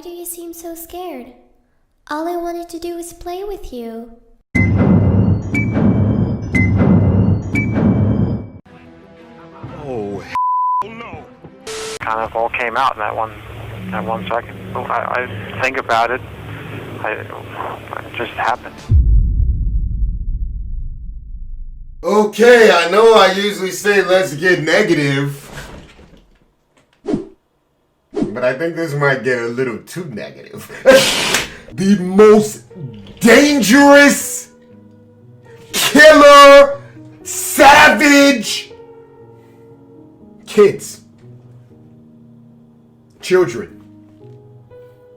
Why do you seem so scared? All I wanted to do was play with you. Oh, no. Kind of all came out in that one second. I think about it. It just happened. Okay, I know I usually say let's get negative, but I think this might get a little too negative. The most dangerous, killer, savage kids, children,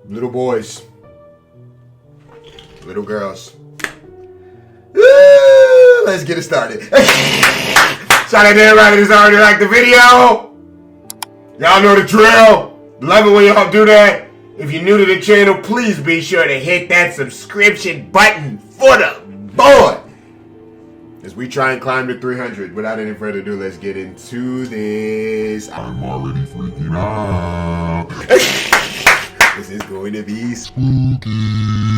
little boys, little girls. Let's get it started. Shout out to everybody that's already liked the video. Y'all know the drill. Love it when y'all do that. If you're new to the channel, please be sure to hit that subscription button for the boy. As we try and climb to 300. Without any further ado, let's get into this. I'm already freaking out. This is going to be spooky.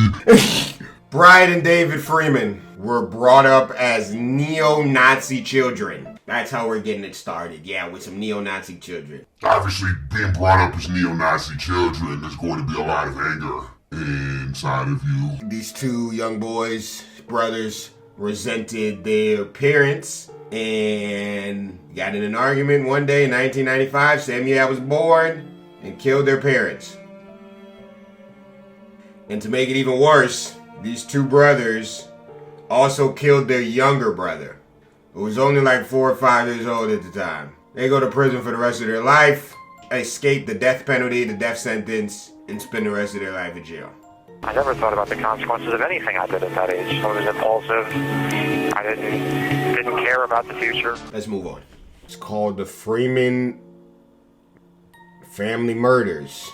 Bride and David Freeman were brought up as neo-Nazi children. That's how we're getting it started. Yeah, with some neo-Nazi children. Obviously, being brought up as neo-Nazi children, there's going to be a lot of anger inside of you. These two young boys, brothers, resented their parents and got in an argument one day in 1995, same year I was born, and killed their parents. And to make it even worse, these two brothers also killed their younger brother, who was only like 4 or 5 years old at the time. They go to prison for the rest of their life, escape the death penalty, the death sentence, and spend the rest of their life in jail. I never thought about the consequences of anything I did at that age. I was impulsive. I didn't care about the future. Let's move on. It's called the Freeman family murders.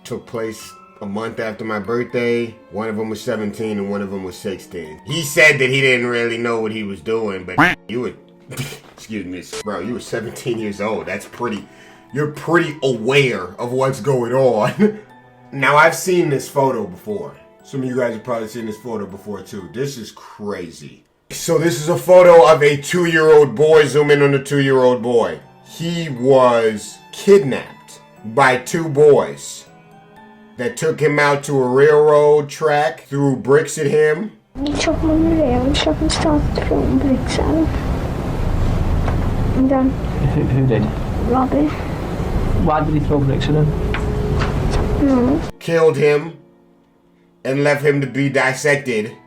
Took place a month after my birthday. One of them was 17 and one of them was 16. He said that he didn't really know what he was doing, but you were, excuse me, bro, you were 17 years old. You're pretty aware of what's going on. Now, I've seen this photo before. Some of you guys have probably seen this photo before too. This is crazy. So this is a photo of a 2-year-old boy. Zoom in on the 2-year-old boy. He was kidnapped by 2 boys that took him out to a railroad track, threw bricks at him. He took him on the railroad track and started throwing bricks at him. And then... Who did? Robbie. Why did he throw bricks at him? No. Killed him and left him to be dissected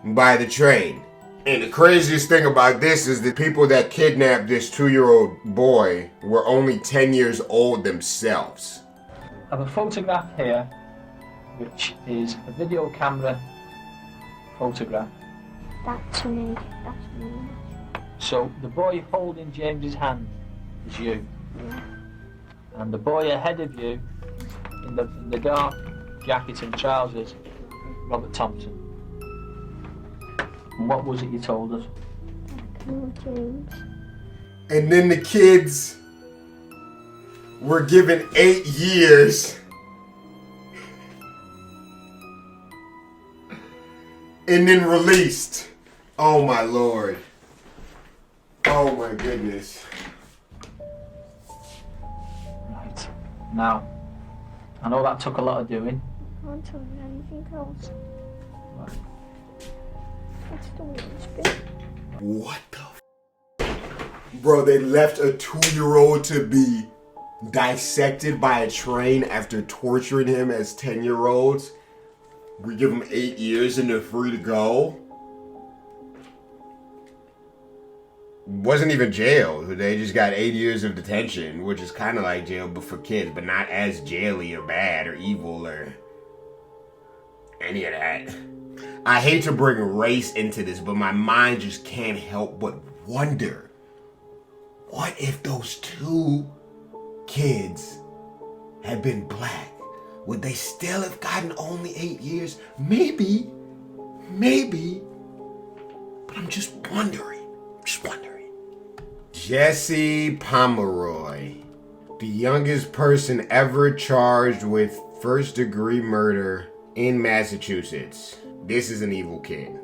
by the train. And the craziest thing about this is the people that kidnapped this 2-year-old boy were only 10 years old themselves. I have a photograph here, which is a video camera photograph. That's me. That's me. So the boy holding James's hand is you. Yeah. And the boy ahead of you, in the dark jacket and trousers, Robert Thompson. And what was it you told us? James. And then the kids were given 8 years and then released. Oh my Lord. Oh my goodness. Right. Now, I know that took a lot of doing. I can't tell you anything else. Right. That's the worst bit. What the Bro, they left a 2-year-old to be dissected by a train after torturing him as 10-year-olds. We give them 8 years and they're free to go. Wasn't even jail. They just got 8 years of detention, which is kind of like jail but for kids, but not as jaily or bad or evil or any of that. I hate to bring race into this, but my mind just can't help but wonder, what if those 2 kids had been black? Would they still have gotten only 8 years? Maybe, but I'm just wondering. Jesse Pomeroy, the youngest person ever charged with first-degree murder in Massachusetts. This is an evil kid.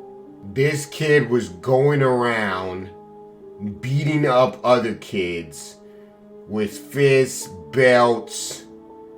This kid was going around beating up other kids with fists, belts,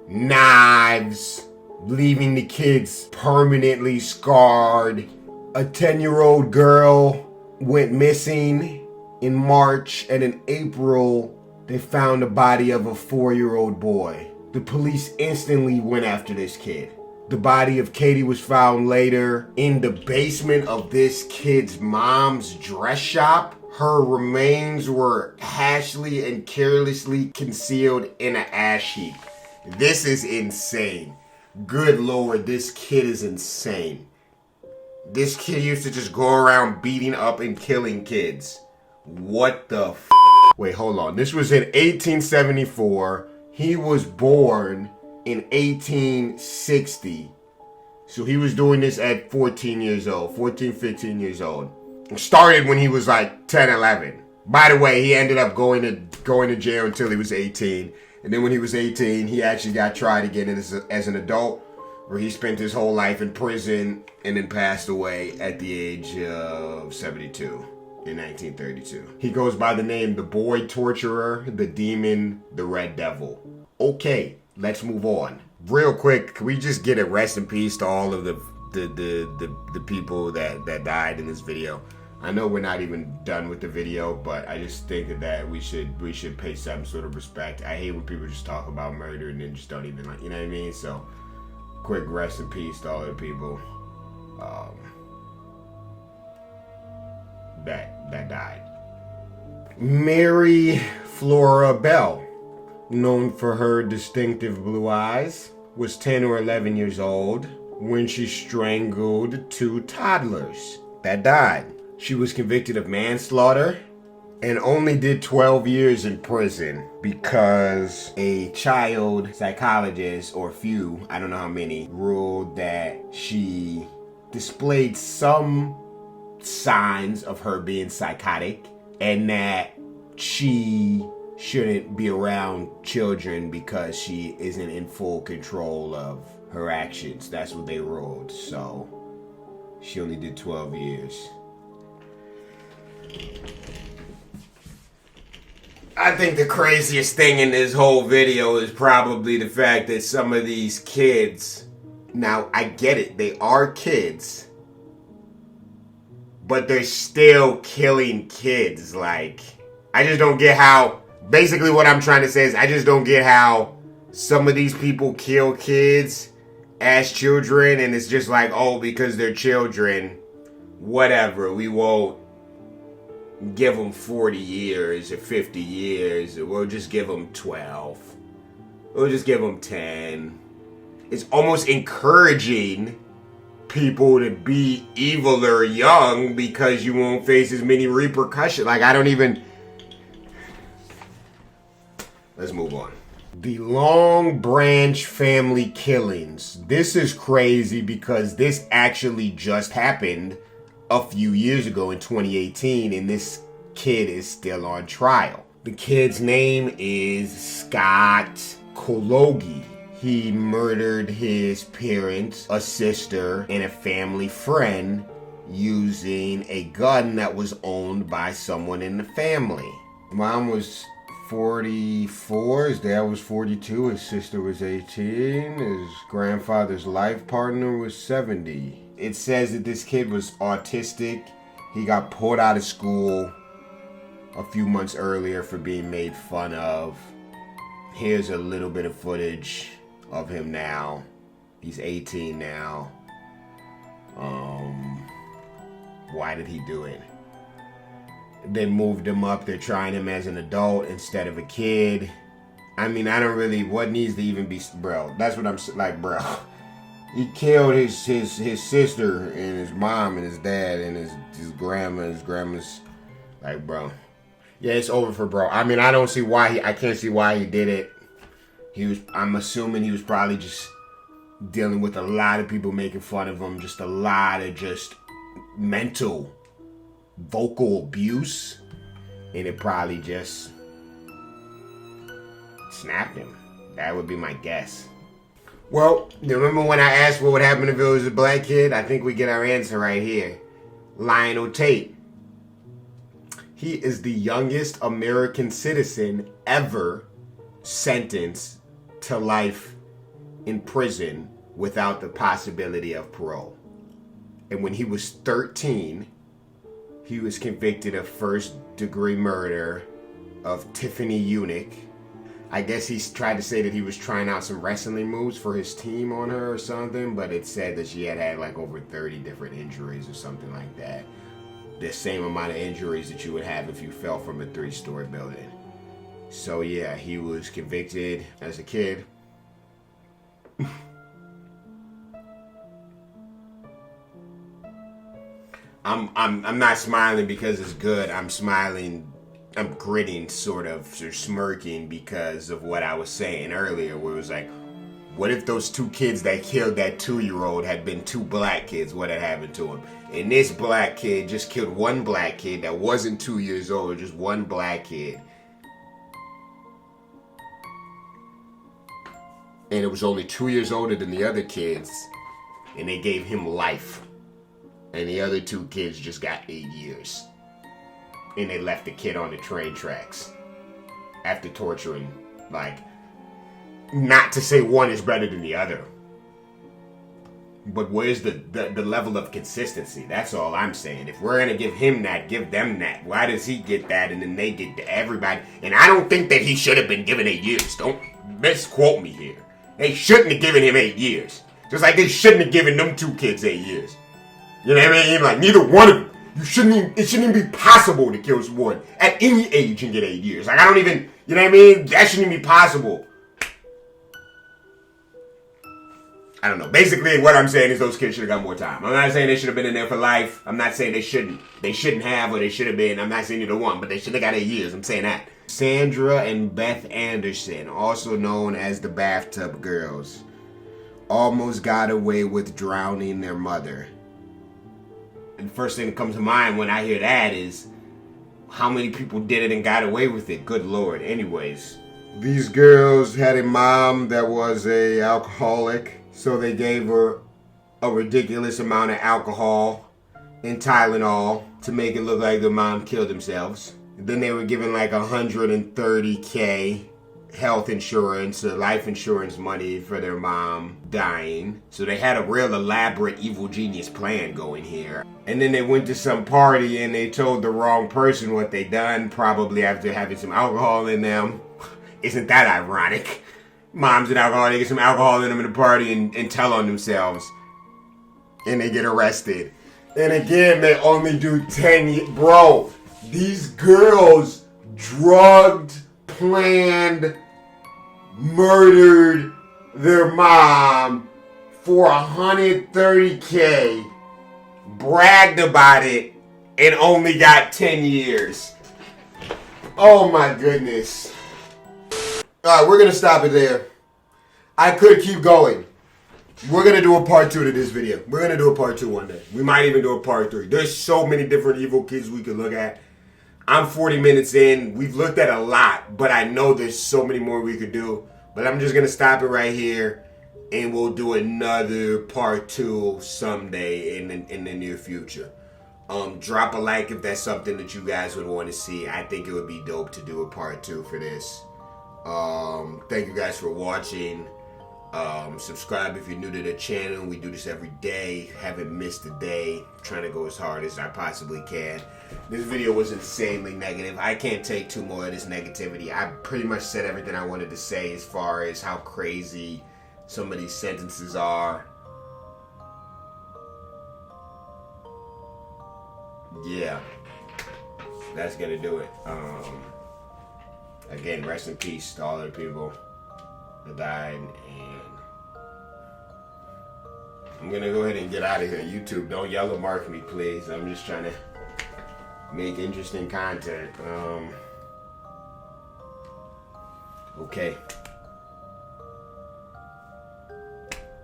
knives, leaving the kids permanently scarred. A 10-year-old girl went missing in March, and in April, they found the body of a 4-year-old boy. The police instantly went after this kid. The body of Katie was found later in the basement of this kid's mom's dress shop. Her remains were hastily and carelessly concealed in an ash heap. This is insane. Good Lord, this kid is insane. This kid used to just go around beating up and killing kids. What the f? Wait, hold on. This was in 1874. He was born in 1860. So he was doing this at 14 years old, 14, 15 years old. Started when he was like 10, 11. By the way, he ended up going to jail until he was 18. And then when he was 18, he actually got tried again as an adult, where he spent his whole life in prison and then passed away at the age of 72 in 1932. He goes by the name the Boy Torturer, the Demon, the Red Devil. Okay, let's move on. Real quick, can we just get a rest in peace to all of the people that died in this video? I know we're not even done with the video, but I just think that we should pay some sort of respect. I hate when people just talk about murder and then just don't even, like, you know what I mean? So, quick rest in peace to all the people that died. Mary Flora Bell, known for her distinctive blue eyes, was 10 or 11 years old when she strangled 2 toddlers that died. She was convicted of manslaughter and only did 12 years in prison because a child psychologist, or few, I don't know how many, ruled that she displayed some signs of her being psychotic and that she shouldn't be around children because she isn't in full control of her actions. That's what they ruled. So she only did 12 years. I think the craziest thing in this whole video is probably the fact that some of these kids, now I get it, they are kids, but they're still killing kids. Like, I just don't get how, basically what I'm trying to say is I just don't get how some of these people kill kids as children, and it's just like, oh, because they're children, whatever, we won't give them 40 years or 50 years. We'll just give them 12. We'll just give them 10. It's almost encouraging people to be evil or young because you won't face as many repercussions. Like, I don't even... Let's move on. The Long Branch family killings. This is crazy because this actually just happened a few years ago in 2018, and this kid is still on trial. The kid's name is Scott Kologi. He murdered his parents, a sister, and a family friend using a gun that was owned by someone in the family. Mom was 44, his dad was 42, his sister was 18, his grandfather's life partner was 70. It says that this kid was autistic. He got pulled out of school a few months earlier for being made fun of. Here's a little bit of footage of him now. He's 18 now. Why did he do it? They moved him up. They're trying him as an adult instead of a kid. I mean, I don't really, what needs to even be, bro, that's what I'm like, bro. He killed his sister and his mom and his dad and his grandma and his grandma's, like, bro. Yeah, it's over for bro. I mean, I can't see why he did it. I'm assuming he was probably just dealing with a lot of people making fun of him, just a lot of just mental, vocal abuse, and it probably just snapped him. That would be my guess. Well, you remember when I asked what would happen if it was a black kid? I think we get our answer right here. Lionel Tate. He is the youngest American citizen ever sentenced to life in prison without the possibility of parole. And when he was 13, he was convicted of first-degree murder of Tiffany Eunuch. I guess he tried to say that he was trying out some wrestling moves for his team on her or something, but it said that she had like over 30 different injuries or something like that. The same amount of injuries that you would have if you fell from a 3-story building. So yeah, he was convicted as a kid. I'm not smiling because it's good. I'm smiling, I'm gritting sort of, or smirking because of what I was saying earlier, where it was like, what if those 2 kids that killed that 2-year-old had been 2 black kids? What had happened to them? And this black kid just killed 1 black kid that wasn't 2 years old, just 1 black kid. And it was only 2 years older than the other kids, and they gave him life. And the other 2 kids just got 8 years. And they left the kid on the train tracks after torturing, like, not to say one is better than the other. But where's the level of consistency? That's all I'm saying. If we're going to give him that, give them that. Why does he get that and then they get everybody? And I don't think that he should have been given 8 years. Don't misquote me here. They shouldn't have given him 8 years. Just like they shouldn't have given them 2 kids 8 years. You know what I mean? Like, neither one of them. It shouldn't even be possible to kill someone at any age and get 8 years. Like, I don't even, you know what I mean? That shouldn't even be possible. I don't know. Basically, what I'm saying is those kids should have got more time. I'm not saying they should have been in there for life. I'm not saying they shouldn't. They shouldn't have, or they should have been. I'm not saying either one, but they should have got 8 years. I'm saying that. Sandra and Beth Anderson, also known as the Bathtub Girls, almost got away with drowning their mother. And the first thing that comes to mind when I hear that is, how many people did it and got away with it? Good Lord. Anyways, these girls had a mom that was a alcoholic, so they gave her a ridiculous amount of alcohol and Tylenol to make it look like their mom killed themselves. Then they were given like $130K health insurance or life insurance money for their mom dying. So they had a real elaborate evil genius plan going here. And then they went to some party and they told the wrong person what they done, probably after having some alcohol in them. Isn't that ironic? Mom's an alcoholic, they get some alcohol in them in the party and tell on themselves. And they get arrested. And again, they only do 10 years. Bro, these girls drugged, planned, murdered their mom for $130K, bragged about it, and only got 10 years. Oh my goodness. Alright, we're gonna stop it there. I could keep going. We're gonna do a part 2 to this video. We're gonna do a part 2 one day. We might even do a part 3. There's so many different evil kids we could look at. I'm 40 minutes in. We've looked at a lot, but I know there's so many more we could do. But I'm just gonna stop it right here, and we'll do another part 2 someday in the near future. Drop a like if that's something that you guys would want to see. I think it would be dope to do a part 2 for this. Thank you guys for watching. Subscribe if you're new to the channel. We do this every day. Haven't missed a day. I'm trying to go as hard as I possibly can. This video was insanely negative. I can't take 2 more of this negativity. I pretty much said everything I wanted to say as far as how crazy some of these sentences are. Yeah, that's gonna do it. Again, rest in peace to all the people that died, and I'm gonna go ahead and get out of here. YouTube, don't yellow mark me, please. I'm just trying to make interesting content. Okay.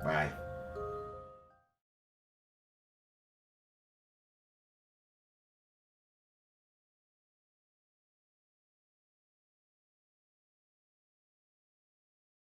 Bye.